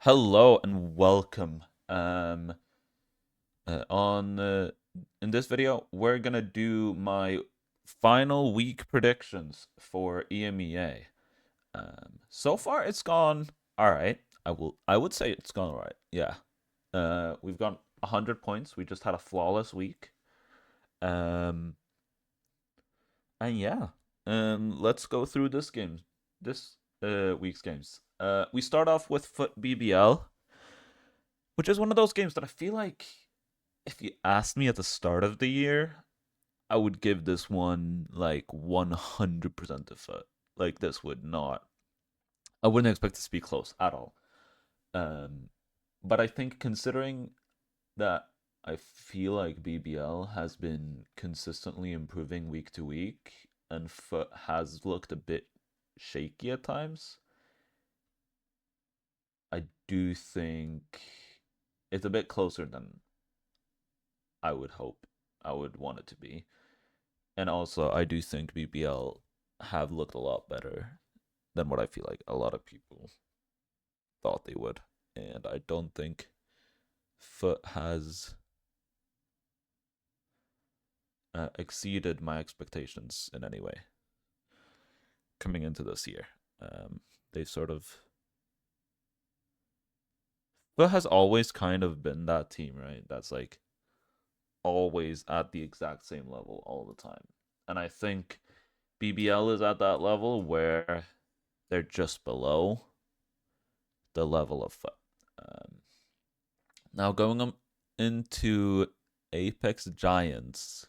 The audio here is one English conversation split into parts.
Hello and welcome. On In this video, we're gonna do my final week predictions for EMEA. So far it's gone all right. I would say it's gone all right. Yeah. We've got 100 points. We just had a flawless week. Um, and yeah. Let's go through this week's games. We start off with Foot BBL, which is one of those games that I feel like if you asked me at the start of the year, I would give this one like 100% to Foot. Like this would not. I wouldn't expect this to be close at all. Um, but I think considering that I feel like BBL has been consistently improving week to week, and Foot has looked a bit shaky at times. I do think it's a bit closer than I would hope I would want it to be. And also, I do think BBL have looked a lot better than what I feel like a lot of people thought they would. And I don't think Foot has exceeded my expectations in any way coming into this year. They've sort of. Foot has always kind of been that team, right? That's like always at the exact same level all the time. And I think BBL is at that level where they're just below the level of Foot. Um, Now going into Apex Giants,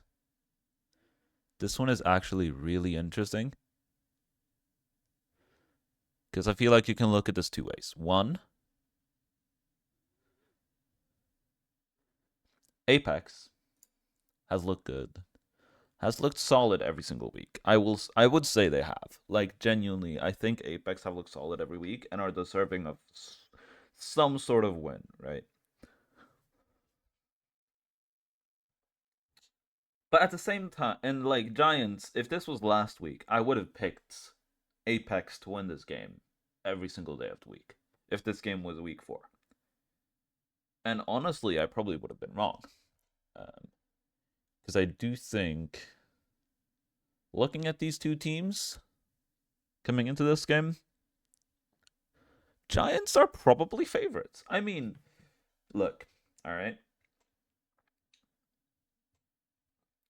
this one is actually really interesting because I feel like you can look at this two ways. One, Apex has looked good, has looked solid every single week. I would say they have. Like genuinely, I think Apex have looked solid every week and are deserving of some sort of win, right? But at the same time, and like Giants, if this was last week, I would have picked Apex to win this game every single day of the week. If this game was week 4, and honestly, I probably would have been wrong, because I do think looking at these two teams coming into this game, Giants are probably favorites. I mean, look, all right.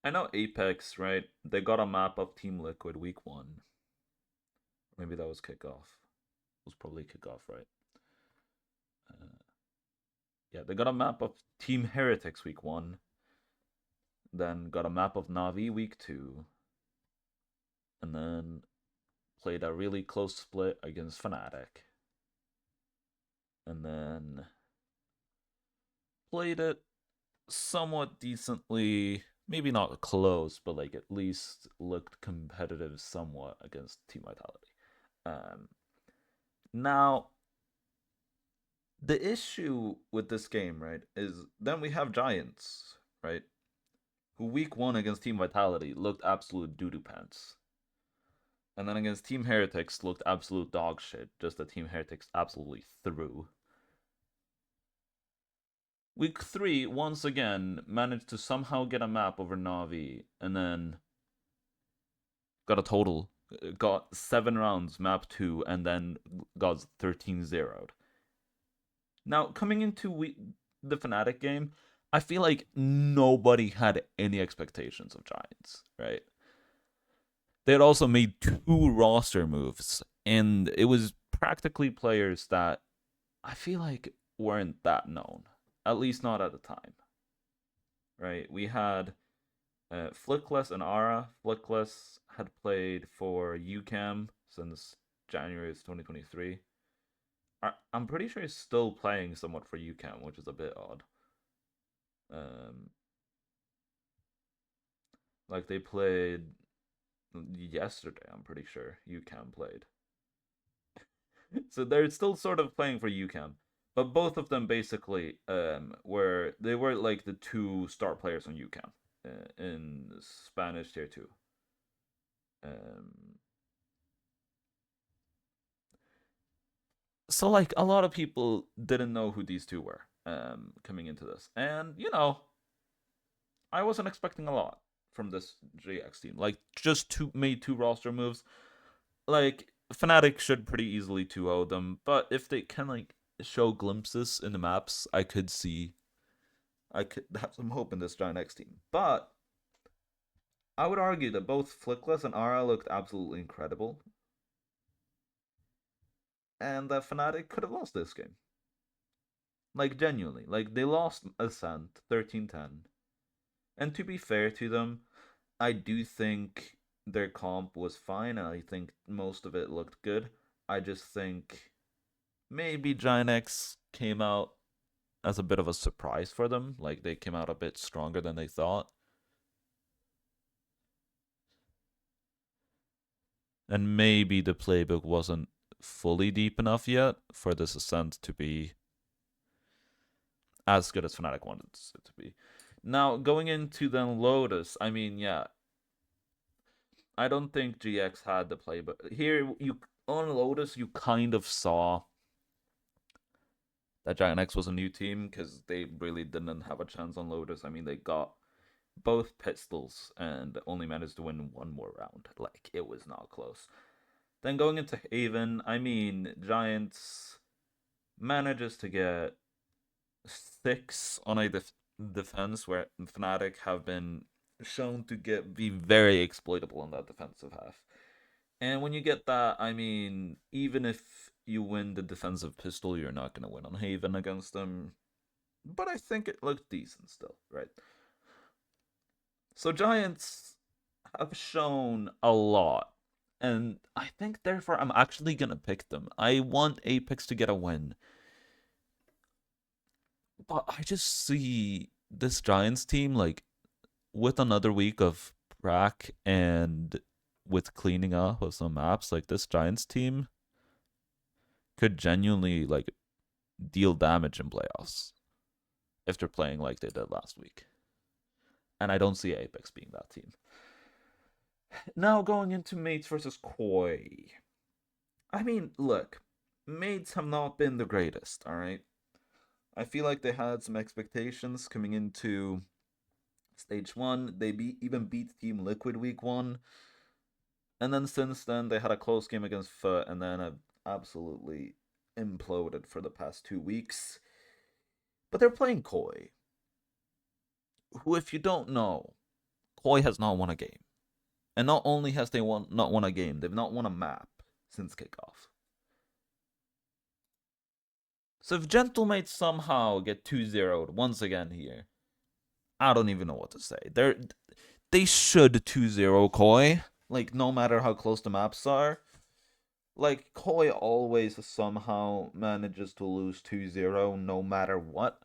I know Apex, right? They got a map of Team Liquid week 1. Maybe that was kickoff. It was probably kickoff, right? Uh, yeah, they got a map of Team Heretics week 1. Then got a map of Navi week 2. And then played a really close split against FNATIC. And then played it somewhat decently, maybe not close, but like at least looked competitive somewhat against Team Vitality. Um, Now, the issue with this game, right, is then we have Giants, right, who week 1 against Team Vitality looked absolute doo doo pants. And then against Team Heretics looked absolute dog shit, just that Team Heretics absolutely threw. Week 3, once again, managed to somehow get a map over Navi, and then got 7 rounds, map 2, and then got 13-0'd. Now, coming into the Fnatic game, I feel like nobody had any expectations of Giants, right? They had also made 2 roster moves, and it was practically players that I feel like weren't that known, at least not at the time, right? We had Flickless and Ara. Flickless had played for UCAM since January of 2023. I'm pretty sure he's still playing somewhat for UCAM, which is a bit odd. Um, like they played yesterday, I'm pretty sure UCAM played. So they're still sort of playing for UCAM. But both of them basically were like the 2 star players on UCAM in Spanish tier 2. Um, So like a lot of people didn't know who these two were coming into this. And I wasn't expecting a lot from this GX team. Like just made two roster moves. Like Fnatic should pretty easily 2-0 them, but if they can like show glimpses in the maps, I could have some hope in this Giant X team. But I would argue that both Flickless and Ara looked absolutely incredible, and that Fnatic could have lost this game. Like genuinely, like they lost Ascent 13-10. And to be fair to them, I do think their comp was fine, and I think most of it looked good. I just think maybe Giant X came out as a bit of a surprise for them. Like they came out a bit stronger than they thought. And maybe the playbook wasn't fully deep enough yet for this Ascent to be as good as Fnatic wanted it to be. Now, going into then Lotus, I mean, yeah, I don't think GX had the playbook. Here, you on Lotus, you kind of saw that Giant X was a new team because they really didn't have a chance on Lotus. I mean, they got both pistols and only managed to win one more round. Like, it was not close. Then going into Haven, I mean, Giants manages to get 6 on a defense where Fnatic have been shown to be very exploitable in that defensive half. And when you get that, I mean, even if you win the defensive pistol, you're not going to win on Haven against them. But I think it looked decent still, right? So Giants have shown a lot. And I think therefore I'm actually going to pick them. I want Apex to get a win. But I just see this Giants team like with another week of prac and with cleaning up of some maps, like this Giants team could genuinely like deal damage in playoffs if they're playing like they did last week. And I don't see Apex being that team. Now going into Mates versus Koi. I mean, look, Mates have not been the greatest, alright? I feel like they had some expectations coming into Stage 1. They even beat Team Liquid Week 1. And then since then, they had a close game against Foot and then have absolutely imploded for the past 2 weeks. But they're playing Koi, who, if you don't know, Koi has not won a game. And not only has they not won a game, they've not won a map since kickoff. So if Gentlemates somehow get 2-0'd once again here, I don't even know what to say. They should 2-0 Koi. Like, no matter how close the maps are. Like, Koi always somehow manages to lose 2-0 no matter what.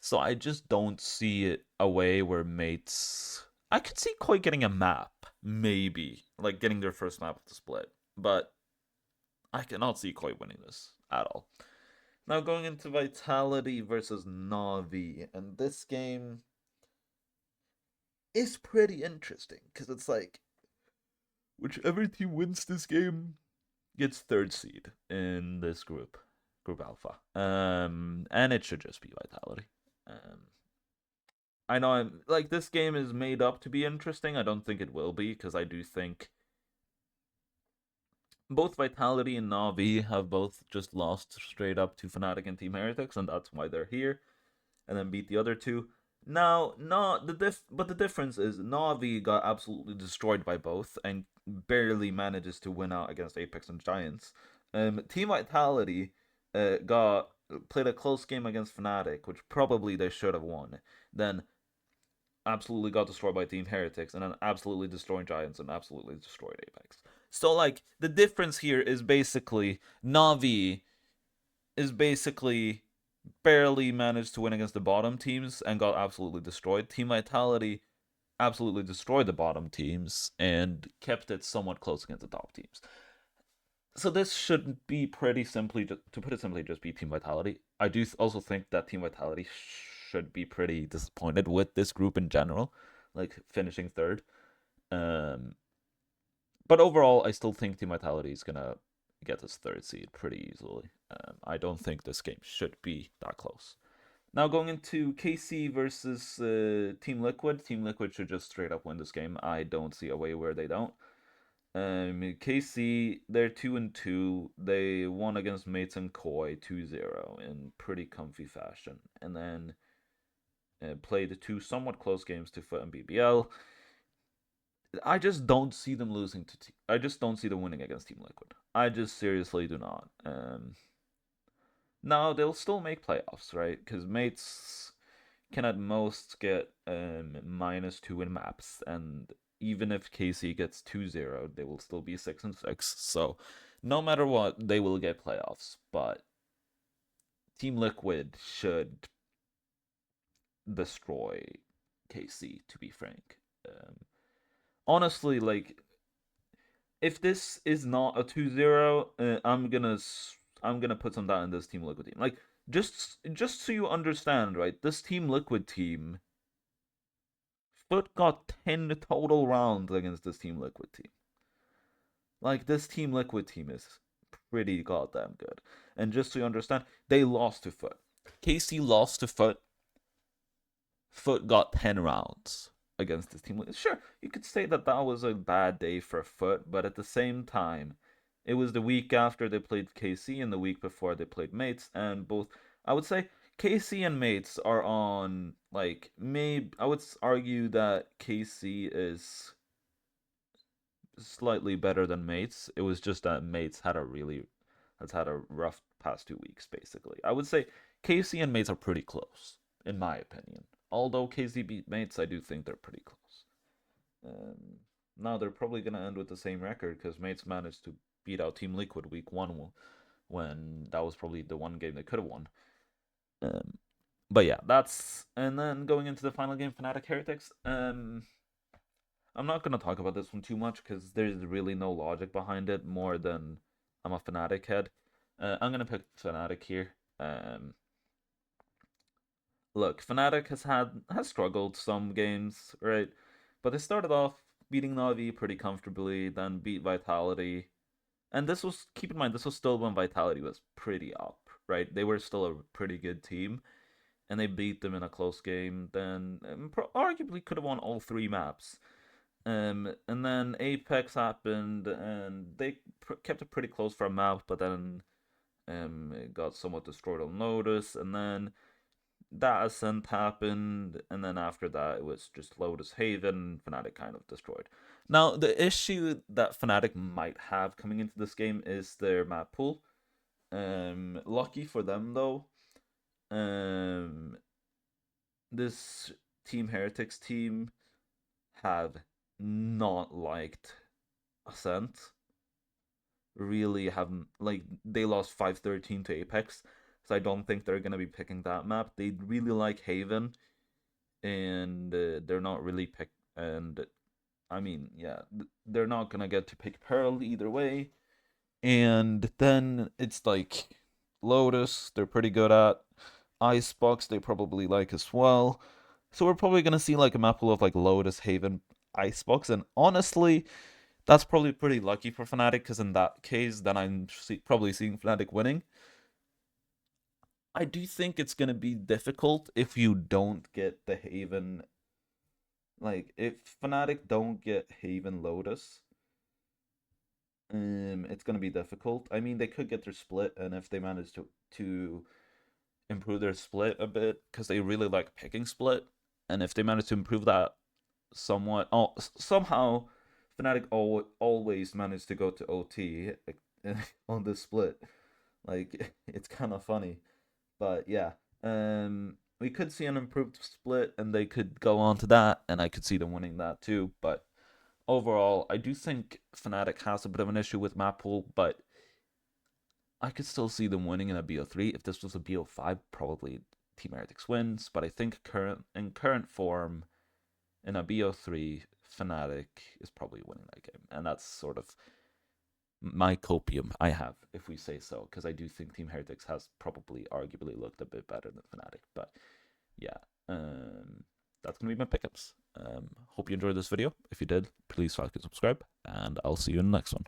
So I just don't see it a way where Mates... I could see Koi getting a map, maybe. Like, getting their first map of the split. But I cannot see Koi winning this at all. Now going into Vitality versus Na'Vi. And this game is pretty interesting. Because it's like, whichever team wins this game gets third seed in this group alpha. And it should just be Vitality. I know I'm like this game is made up to be interesting. I don't think it will be because I do think both Vitality and Na'Vi have both just lost straight up to Fnatic and Team Heretics, and that's why they're here, and then beat the other two. Now, but the difference is Na'Vi got absolutely destroyed by both and barely manages to win out against Apex and Giants. Team Vitality played a close game against Fnatic, which probably they should have won. Then absolutely got destroyed by Team Heretics, and then absolutely destroying Giants and absolutely destroyed Apex. So like the difference here is basically Na'Vi is basically barely managed to win against the bottom teams and got absolutely destroyed. Team Vitality absolutely destroyed the bottom teams and kept it somewhat close against the top teams. So this should be pretty simply, to put it simply, just be Team Vitality. I do also think that Team Vitality should be pretty disappointed with this group in general, like finishing third. But overall, I still think Team Vitality is gonna get this third seed pretty easily. I don't think this game should be that close. Now going into KC versus Team Liquid. Team Liquid should just straight up win this game. I don't see a way where they don't. KC, they're 2-2. They won against Mates and Koi 2-0 in pretty comfy fashion. And then played two somewhat close games to FUT and BBL. I just don't see them losing to I just don't see them winning against Team Liquid. I just seriously do not. Now they'll still make playoffs, right? Because Mates can at most get -2 in maps, and even if KC gets 2-0, they will still be 6-6. So no matter what, they will get playoffs. But Team Liquid should destroy KC, to be frank. Honestly, like, if this is not a 2-0, I'm gonna put some doubt in this Team Liquid team. Like, just so you understand, right? This Team Liquid team, FUT got 10 total rounds against this Team Liquid team. Like, this Team Liquid team is pretty goddamn good. And just so you understand, they lost to FUT. KC lost to FUT. FUT got 10 rounds against this team. Sure, you could say that was a bad day for FUT, but at the same time, it was the week after they played KC and the week before they played Mates, and both, I would say, KC and Mates are on, like, maybe, I would argue that KC is slightly better than Mates. It was just that Mates has had a rough past 2 weeks, basically. I would say KC and Mates are pretty close, in my opinion. Although KC beat Mates, I do think they're pretty close. Now they're probably going to end with the same record because Mates managed to beat out Team Liquid week 1 when that was probably the one game they could have won. But yeah, that's... And then going into the final game, FNATIC Heretics. I'm not going to talk about this one too much because there's really no logic behind it more than I'm a FNATIC head. I'm going to pick FNATIC here. Look, FNATIC has struggled some games, right? But they started off beating Na'Vi pretty comfortably, then beat Vitality. And this was, keep in mind, this was still when Vitality was pretty up, right? They were still a pretty good team, and they beat them in a close game. Then arguably could have won all 3 maps. And then Apex happened, and they kept it pretty close for a map, but then it got somewhat destroyed on Lotus, and then that ascent happened, and then after that it was just Lotus Haven. FNATIC kind of destroyed. Now the issue that FNATIC might have coming into this game is their map pool. Lucky for them though, this Team Heretics team have not liked Ascent. Really haven't, like, they lost 5-13 to Apex. So I don't think they're going to be picking that map. They really like Haven, and they're not really and I mean, yeah, they're not going to get to pick Pearl either way. And then it's like Lotus, they're pretty good at. Icebox, they probably like as well. So we're probably going to see like a map pool of like Lotus, Haven, Icebox, and honestly, that's probably pretty lucky for FNATIC, because in that case, then I'm probably seeing FNATIC winning. I do think it's going to be difficult if you don't get the Haven. Like, if FNATIC don't get Haven Lotus, it's going to be difficult. I mean, they could get their split, and if they manage to improve their split a bit, because they really like picking split, and if they manage to improve that somewhat, somehow FNATIC always manage to go to OT on this split. Like, it's kind of funny. But yeah, we could see an improved split, and they could go on to that, and I could see them winning that too. But overall, I do think FNATIC has a bit of an issue with map pool, but I could still see them winning in a BO3. If this was a BO5, probably Team Heretics wins. But I think in current form, in a BO3, FNATIC is probably winning that game, and that's sort of my copium I have, if we say so, because I do think Team Heretics has probably arguably looked a bit better than FNATIC. But yeah, that's gonna be my pickups. Hope you enjoyed this video. If you did, please like and subscribe, and I'll see you in the next one.